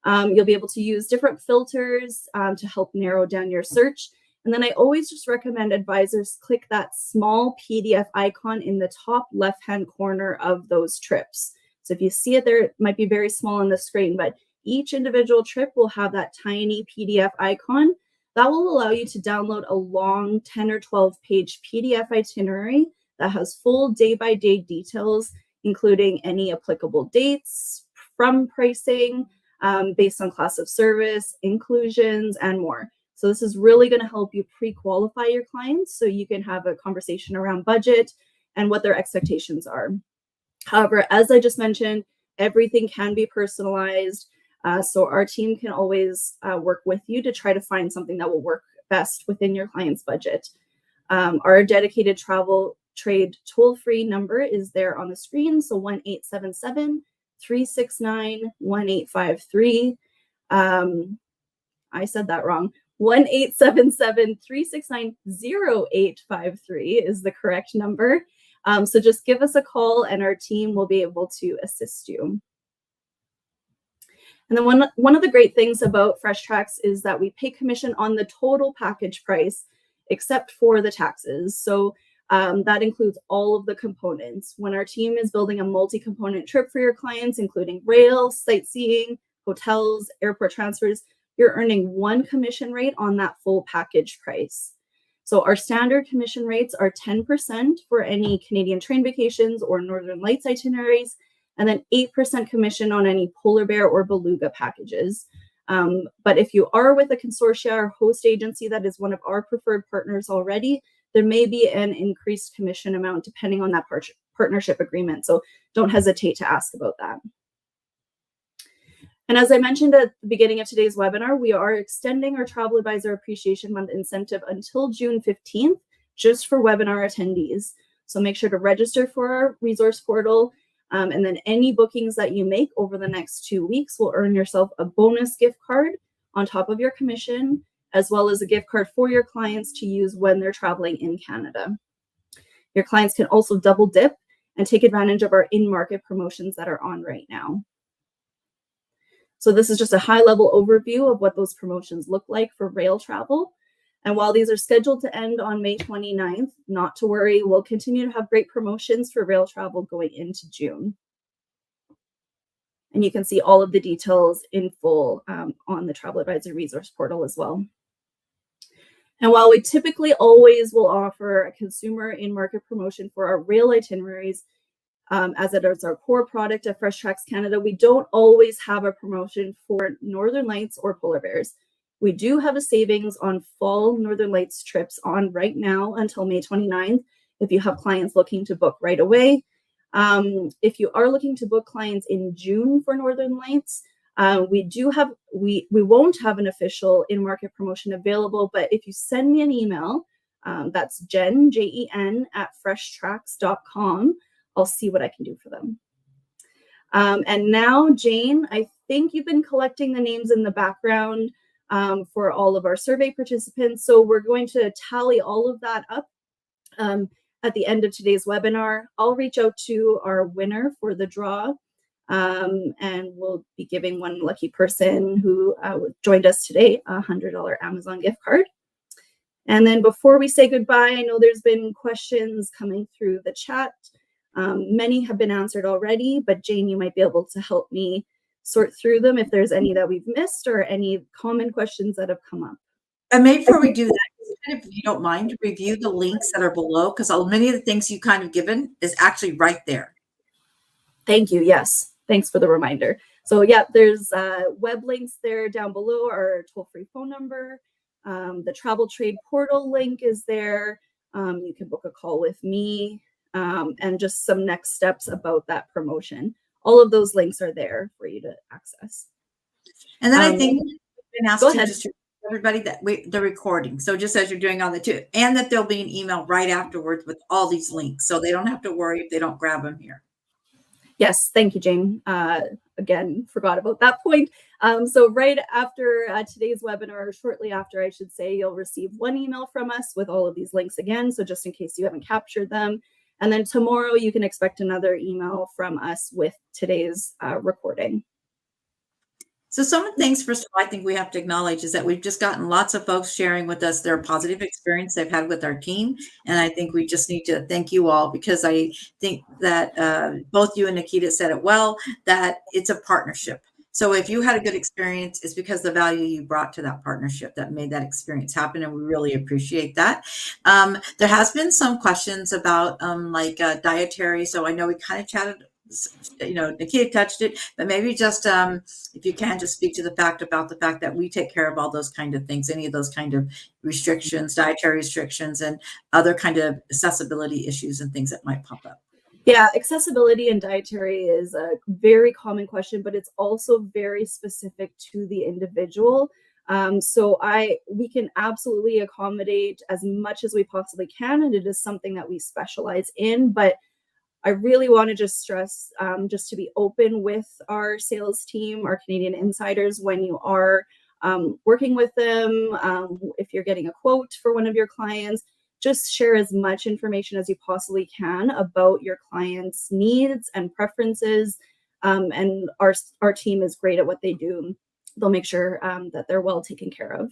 You'll be able to use different filters to help narrow down your search. And then I always just recommend advisors click that small PDF icon in the top left-hand corner of those trips. So if you see it there, it might be very small on the screen, but each individual trip will have that tiny PDF icon. That will allow you to download a long 10 or 12 page PDF itinerary that has full day-by-day details, including any applicable dates, from pricing, based on class of service, inclusions, and more. So this is really going to help you pre-qualify your clients so you can have a conversation around budget and what their expectations are. However, as I just mentioned, everything can be personalized. So our team can always work with you to try to find something that will work best within your client's budget. Our dedicated travel trade toll-free number is there on the screen. So 1-877-369-1853. I said that wrong. 1-877-369-0853 is the correct number. So just give us a call and our team will be able to assist you. And then one of the great things about Fresh Tracks is that we pay commission on the total package price, except for the taxes. So that includes all of the components. When our team is building a multi-component trip for your clients, including rail, sightseeing, hotels, airport transfers, you're earning one commission rate on that full package price. So our standard commission rates are 10% for any Canadian train vacations or Northern Lights itineraries, and then 8% commission on any polar bear or beluga packages. But if you are with a consortia or host agency that is one of our preferred partners already, there may be an increased commission amount depending on that partnership agreement. So don't hesitate to ask about that. And as I mentioned at the beginning of today's webinar, we are extending our Travel Advisor Appreciation Month incentive until June 15th, just for webinar attendees. So make sure to register for our resource portal. And then any bookings that you make over the next 2 weeks will earn yourself a bonus gift card on top of your commission, as well as a gift card for your clients to use when they're traveling in Canada. Your clients can also double dip and take advantage of our in-market promotions that are on right now. So this is just a high-level overview of what those promotions look like for rail travel. And while these are scheduled to end on May 29th, not to worry, we'll continue to have great promotions for rail travel going into June. And you can see all of the details in full on the Travel Advisor Resource Portal as well. And while we typically always will offer a consumer in-market promotion for our rail itineraries, as it is our core product at Fresh Tracks Canada, we don't always have a promotion for Northern Lights or polar bears. We do have a savings on fall Northern Lights trips on right now until May 29th, if you have clients looking to book right away. If you are looking to book clients in June for Northern Lights, we won't have an official in-market promotion available, but if you send me an email, that's Jen, Jen, @freshtracks.com, I'll see what I can do for them. And now, Jane, I think you've been collecting the names in the background for all of our survey participants. So we're going to tally all of that up. at the end of today's webinar, I'll reach out to our winner for the draw, and we'll be giving one lucky person who joined us today a $100 Amazon gift card. And then before we say goodbye, I know there's been questions coming through the chat. Many have been answered already, but Jane, you might be able to help me sort through them if there's any that we've missed or any common questions that have come up. And maybe before we do that, if you don't mind, review the links that are below, because many of the things you kind of given is actually right there. Thank you. Yes. Thanks for the reminder. So yeah, there's web links there down below, our toll-free phone number. The travel trade portal link is there. You can book a call with me, and just some next steps about that promotion. All of those links are there for you to access. And then I think we've been asked go to ahead. just everybody that the recording. So just as you're doing on the two, and that there'll be an email right afterwards with all these links, so they don't have to worry if they don't grab them here. Yes, thank you, Jane. Again, forgot about that point. So right after today's webinar, or shortly after, I should say, you'll receive one email from us with all of these links again. So just in case you haven't captured them. And then tomorrow you can expect another email from us with today's recording. So some of the things, first of all, I think we have to acknowledge is that we've just gotten lots of folks sharing with us their positive experience they've had with our team. And I think we just need to thank you all, because I think that both you and Nikita said it well, that it's a partnership. So if you had a good experience, it's because the value you brought to that partnership that made that experience happen. And we really appreciate that. There has been some questions about dietary. So I know we kind of chatted, Nikita touched it, but maybe just if you can just speak to the fact that we take care of all those kind of things, any of those kind of restrictions, dietary restrictions, and other kind of accessibility issues and things that might pop up. Yeah, accessibility and dietary is a very common question, but it's also very specific to the individual. So we can absolutely accommodate as much as we possibly can, and it is something that we specialize in. But I really want to just stress, just to be open with our sales team, our Canadian insiders, when you are working with them, if you're getting a quote for one of your clients, just share as much information as you possibly can about your client's needs and preferences. And our team is great at what they do. They'll make sure that they're well taken care of.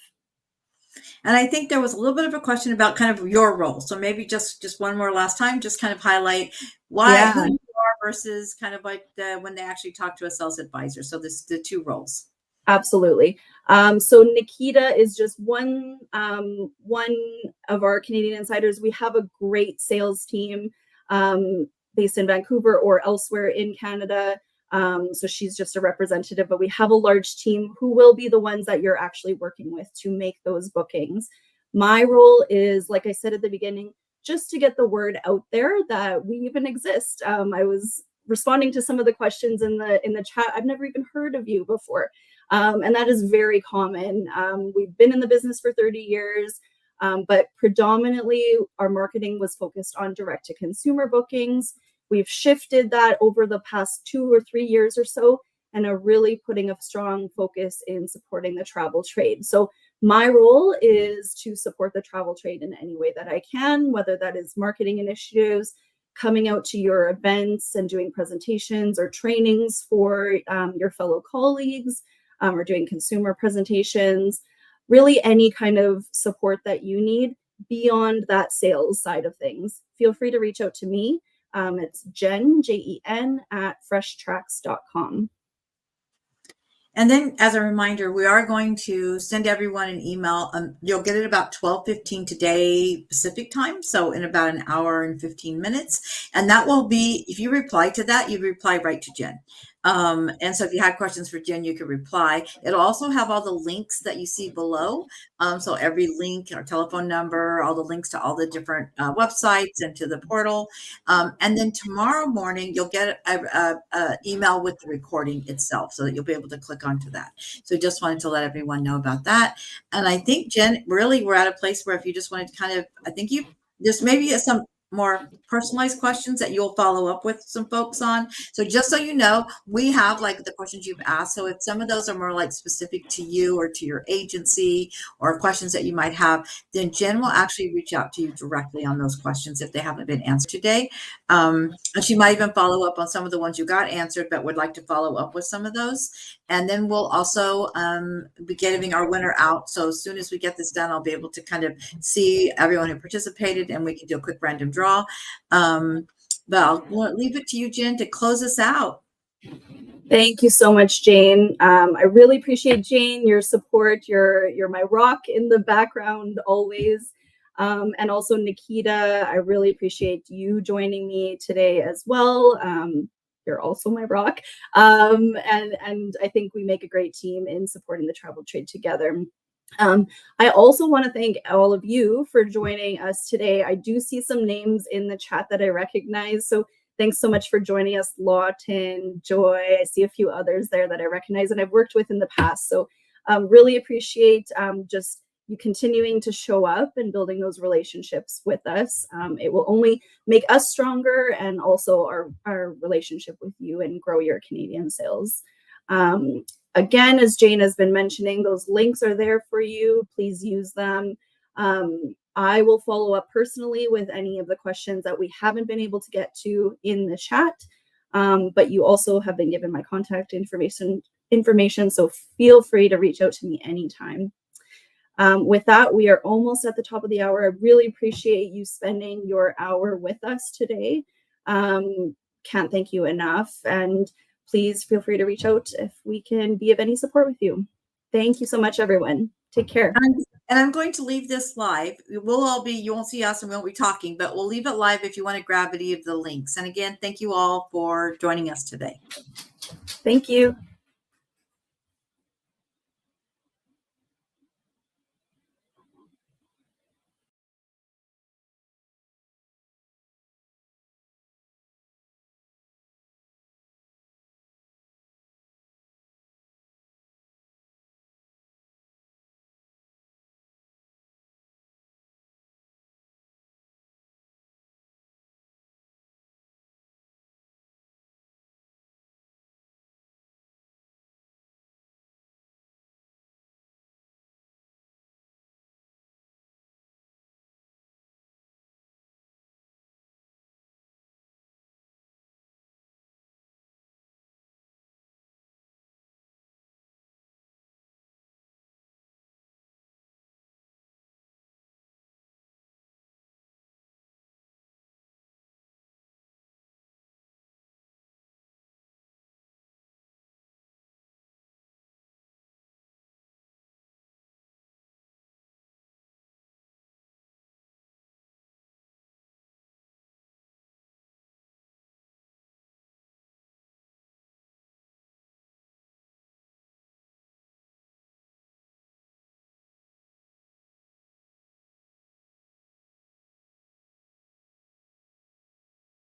And I think there was a little bit of a question about kind of your role. So maybe just one more last time, just kind of highlight why who you are versus kind of like when they actually talk to a sales advisor. So this the two roles. Absolutely. So Nikita is just one of our Canadian insiders. We have a great sales team based in Vancouver or elsewhere in Canada. So she's just a representative, but we have a large team who will be the ones that you're actually working with to make those bookings. My role is, like I said at the beginning, just to get the word out there that we even exist. I was responding to some of the questions in the chat. I've never even heard of you before. And that is very common. We've been in the business for 30 years, but predominantly our marketing was focused on direct-to-consumer bookings. We've shifted that over the past 2 or 3 years or so, and are really putting a strong focus in supporting the travel trade. So my role is to support the travel trade in any way that I can, whether that is marketing initiatives, coming out to your events and doing presentations or trainings for your fellow colleagues, or doing consumer presentations, really any kind of support that you need beyond that sales side of things. Feel free to reach out to me. It's Jen, Jen, at freshtracks.com. And then as a reminder, we are going to send everyone an email. You'll get it about 12:15 today Pacific time. So in about an hour and 15 minutes. And that will be, if you reply to that, you reply right to Jen. And so if you had questions for Jen, you could reply. It'll also have all the links that you see below. So every link, our telephone number, all the links to all the different websites and to the portal. And then tomorrow morning, you'll get an email with the recording itself so that you'll be able to click onto that. So just wanted to let everyone know about that. And I think, Jen, really, we're at a place where if you just wanted to kind of, I think you just maybe some more personalized questions that you'll follow up with some folks on. So just so you know, we have like the questions you've asked. So if some of those are more like specific to you or to your agency or questions that you might have, then Jen will actually reach out to you directly on those questions if they haven't been answered today. And she might even follow up on some of the ones you got answered, but would like to follow up with some of those. And then we'll also be giving our winner out. So as soon as we get this done, I'll be able to kind of see everyone who participated, and we can do a quick random draw. But I'll leave it to you, Jen, to close us out. Thank you so much, Jane. I really appreciate, Jane, your support. You're my rock in the background always. And also Nikita, I really appreciate you joining me today as well. You're also my rock. And I think we make a great team in supporting the travel trade together. I also want to thank all of you for joining us today. I do see some names in the chat that I recognize. So thanks so much for joining us, Lawton, Joy. I see a few others there that I recognize and I've worked with in the past. So really appreciate just you continuing to show up and building those relationships with us. It will only make us stronger and also our relationship with you and grow your Canadian sales. Again, as Jane has been mentioning, those links are there for you. Please use them. I will follow up personally with any of the questions that we haven't been able to get to in the chat. But you also have been given my contact information, so feel free to reach out to me anytime. With that, we are almost at the top of the hour. I really appreciate you spending your hour with us today. Can't thank you enough. And please feel free to reach out if we can be of any support with you. Thank you so much, everyone. Take care. And I'm going to leave this live. We'll all be, you won't see us and we won't be talking, but we'll leave it live if you want to grab any of the links. And again, thank you all for joining us today. Thank you.